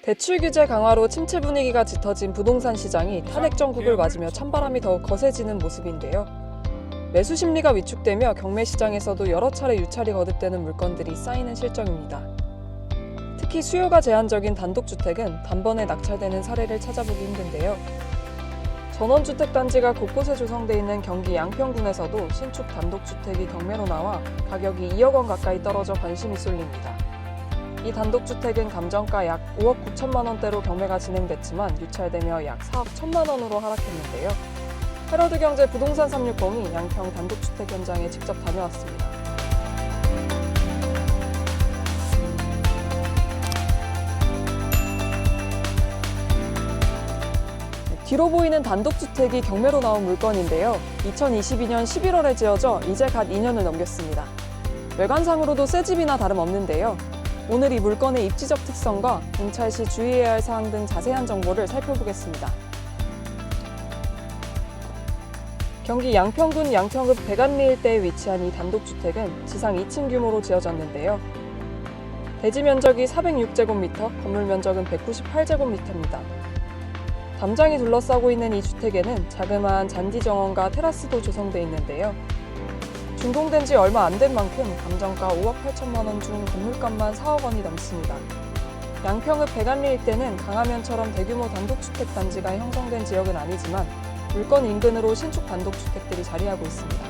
대출 규제 강화로 침체 분위기가 짙어진 부동산 시장이 탄핵 정국을 맞으며 찬바람이 더욱 거세지는 모습인데요. 매수 심리가 위축되며 경매 시장에서도 여러 차례 유찰이 거듭되는 물건들이 쌓이는 실정입니다. 특히 수요가 제한적인 단독주택은 단번에 낙찰되는 사례를 찾아보기 힘든데요. 전원주택 단지가 곳곳에 조성돼 있는 경기 양평군에서도 신축 단독주택이 경매로 나와 가격이 2억 원 가까이 떨어져 관심이 쏠립니다. 이 단독주택은 감정가 약 5억 9천만 원대로 경매가 진행됐지만 유찰되며 약 4억 1천만 원으로 하락했는데요. 헤러드경제 부동산 360이 양평 단독주택 현장에 직접 다녀왔습니다. 뒤로 보이는 단독주택이 경매로 나온 물건인데요. 2022년 11월에 지어져 이제 갓 2년을 넘겼습니다. 외관상으로도 새 집이나 다름없는데요. 오늘 이 물건의 입지적 특성과 임찰 시 주의해야 할 사항 등 자세한 정보를 살펴보겠습니다. 경기 양평군 양평읍 백안리 일대에 위치한 이 단독주택은 지상 2층 규모로 지어졌는데요. 대지 면적이 406제곱미터, 건물 면적은 198제곱미터입니다. 담장이 둘러싸고 있는 이 주택에는 자그마한 잔디 정원과 테라스도 조성돼 있는데요. 준공된 지 얼마 안 된 만큼 감정가 5억 8천만 원 중 건물값만 4억 원이 넘습니다. 양평읍 백안리 일대는 강화면처럼 대규모 단독주택 단지가 형성된 지역은 아니지만 물건 인근으로 신축 단독주택들이 자리하고 있습니다.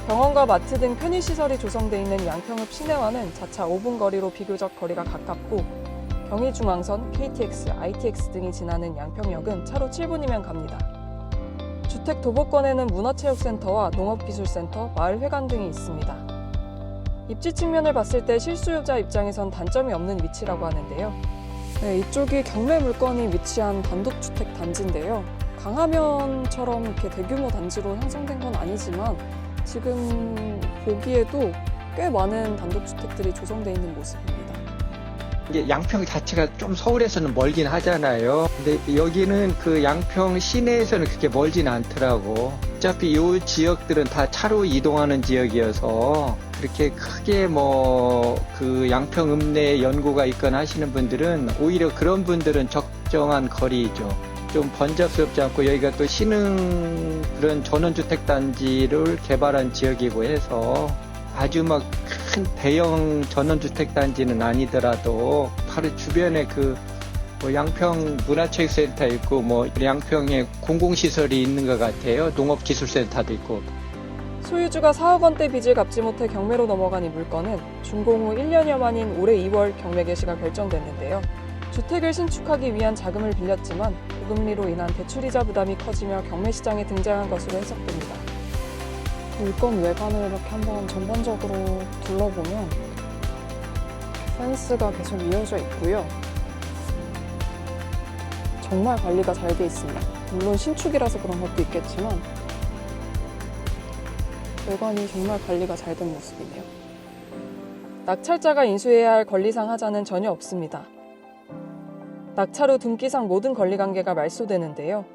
병원과 마트 등 편의시설이 조성돼 있는 양평읍 시내와는 자차 5분 거리로 비교적 거리가 가깝고 경의중앙선, KTX, ITX 등이 지나는 양평역은 차로 7분이면 갑니다. 주택 도보권에는 문화체육센터와 농업기술센터, 마을회관 등이 있습니다. 입지 측면을 봤을 때 실수요자 입장에선 단점이 없는 위치라고 하는데요. 이쪽이 경매 물건이 위치한 단독주택 단지인데요. 강화면처럼 이렇게 대규모 단지로 형성된 건 아니지만 지금 보기에도 꽤 많은 단독주택들이 조성되어 있는 모습입니다. 이게 양평 자체가 좀 서울에서는 멀긴 하잖아요. 근데 여기는 그 양평 시내에서는 그렇게 멀진 않더라고. 어차피 이 지역들은 다 차로 이동하는 지역이어서 그렇게 크게 뭐 그 양평 읍내에 연구가 있거나 하시는 분들은 오히려 그런 분들은 적정한 거리죠. 좀 번잡스럽지 않고 여기가 또 신흥 그런 전원주택 단지를 개발한 지역이고 해서 아주 막 큰 대형 전원주택 단지는 아니더라도 바로 주변에 그 뭐 양평 문화체육센터 있고 뭐 양평에 공공시설이 있는 것 같아요. 농업기술센터도 있고. 소유주가 4억 원대 빚을 갚지 못해 경매로 넘어간 이 물건은 준공 후 1년여 만인 올해 2월 경매 개시가 결정됐는데요. 주택을 신축하기 위한 자금을 빌렸지만 고금리로 인한 대출이자 부담이 커지며 경매 시장에 등장한 것으로 해석됩니다. 물건 외관을 이렇게 한번 전반적으로 둘러보면 펜스가 계속 이어져 있고요. 정말 관리가 잘 돼 있습니다. 물론 신축이라서 그런 것도 있겠지만 외관이 정말 관리가 잘 된 모습이네요. 낙찰자가 인수해야 할 권리상 하자는 전혀 없습니다. 낙찰 후 등기상 모든 권리관계가 말소되는데요.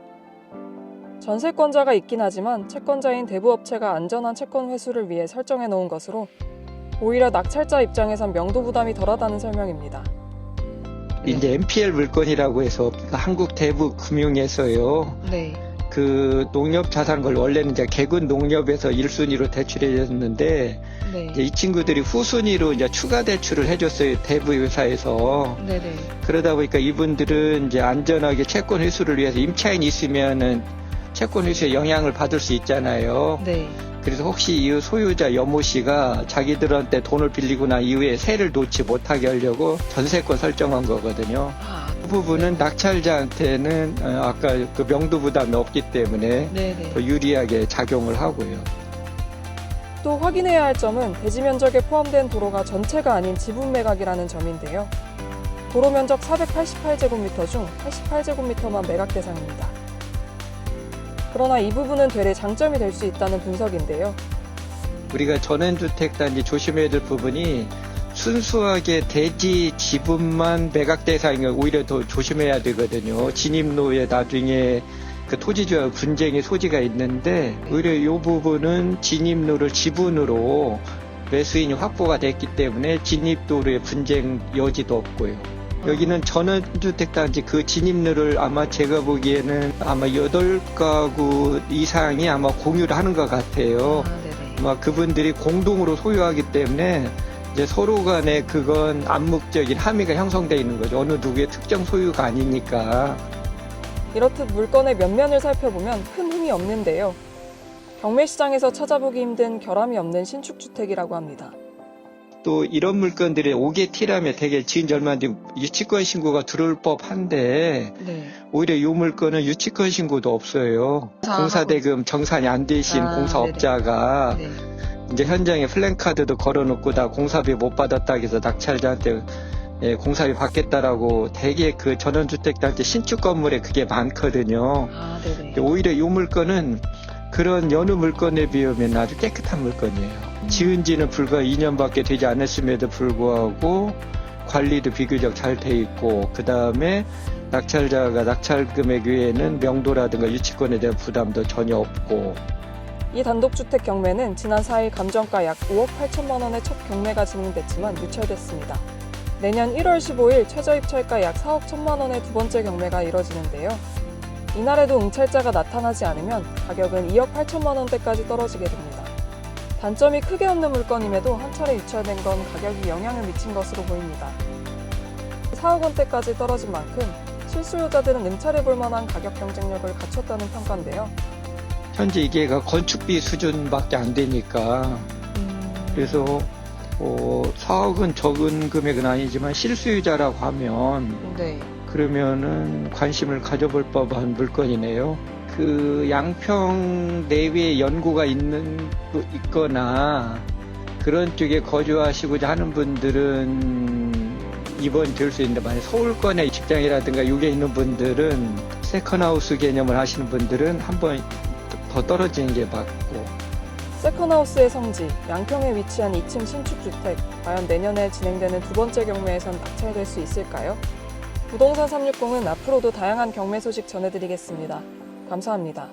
전세권자가 있긴 하지만 채권자인 대부업체가 안전한 채권 회수를 위해 설정해 놓은 것으로 오히려 낙찰자 입장에선 명도 부담이 덜하다는 설명입니다. 이제 MPL 물건이라고 해서 한국대부금융에서요. 네. 그 농협자산걸 원래는 이제 개군 농협에서 1순위로 대출해줬는데 네. 이제 이 친구들이 후순위로 이제 추가 대출을 해줬어요. 대부회사에서. 네네. 그러다 보니까 이분들은 이제 안전하게 채권 회수를 위해서 임차인이 있으면은 채권 회수에 영향을 받을 수 있잖아요. 네. 그래서 혹시 이 소유자 여모 씨가 자기들한테 돈을 빌리고 난 이후에 세를 놓지 못하게 하려고 전세권 설정한 거거든요. 그 부분은 낙찰자한테는 아까 그 명도 부담이 없기 때문에 네네. 더 유리하게 작용을 하고요. 또 확인해야 할 점은 대지 면적에 포함된 도로가 전체가 아닌 지분 매각이라는 점인데요. 도로 면적 488제곱미터 중 88제곱미터만 매각 대상입니다. 그러나 이 부분은 되레 장점이 될 수 있다는 분석인데요. 우리가 전원주택단지 조심해야 될 부분이 순수하게 대지 지분만 매각 대상이면 오히려 더 조심해야 되거든요. 진입로에 나중에 그 토지주와 분쟁의 소지가 있는데 오히려 이 부분은 진입로를 지분으로 매수인이 확보가 됐기 때문에 진입도로의 분쟁 여지도 없고요. 여기는 전원주택단지 그 진입로를 아마 제가 보기에는 아마 8가구 이상이 아마 공유를 하는 것 같아요. 네네. 아마 그분들이 공동으로 소유하기 때문에 이제 서로 간에 그건 암묵적인 함의가 형성되어 있는 거죠. 어느 누구의 특정 소유가 아니니까. 이렇듯 물건의 면면을 살펴보면 큰 흠이 없는데요. 경매시장에서 찾아보기 힘든 결함이 없는 신축주택이라고 합니다. 또 이런 물건들이 5개 T라면 되게 지은 지 얼마 안 된 유치권 신고가 들어올 법한데 네. 오히려 이 물건은 유치권 신고도 없어요. 공사대금 정산이 안 되신 공사업자가 네. 이제 현장에 플랜카드도 걸어놓고 다 공사비 못 받았다 해서 낙찰자한테 공사비 받겠다라고 되게 그 전원주택단지 신축 건물에 그게 많거든요. 네네. 오히려 이 물건은 그런 여느 물건에 비하면 아주 깨끗한 물건이에요. 지은 지는 불과 2년밖에 되지 않았음에도 불구하고 관리도 비교적 잘 돼 있고 그 다음에 낙찰자가 낙찰 금액 외에는 명도라든가 유치권에 대한 부담도 전혀 없고. 이 단독주택 경매는 지난 4일 감정가 약 5억 8천만 원의 첫 경매가 진행됐지만 유찰됐습니다. 내년 1월 15일 최저입찰가 약 4억 1천만 원의 두 번째 경매가 이뤄지는데요. 이날에도 응찰자가 나타나지 않으면 가격은 2억 8천만 원대까지 떨어지게 됩니다. 단점이 크게 없는 물건임에도 한 차례 유찰된 건 가격이 영향을 미친 것으로 보입니다. 4억 원대까지 떨어진 만큼 실수요자들은 응찰해 볼 만한 가격 경쟁력을 갖췄다는 평가인데요. 현재 이게 건축비 수준밖에 안 되니까 그래서 4억은 적은 금액은 아니지만 실수요자라고 하면 네. 그러면은 관심을 가져볼 법한 물건이네요. 그 양평 내외에 연구가 있거나 그런 쪽에 거주하시고자 하는 분들은 입원이 될 수 있는데 만약 서울권에 직장이라든가 여기에 있는 분들은 세컨하우스 개념을 하시는 분들은 한번 더 떨어지는 게 맞고. 세컨하우스의 성지, 양평에 위치한 2층 신축주택, 과연 내년에 진행되는 두 번째 경매에선 낙찰될 수 있을까요? 부동산 360은 앞으로도 다양한 경매 소식 전해드리겠습니다. 감사합니다.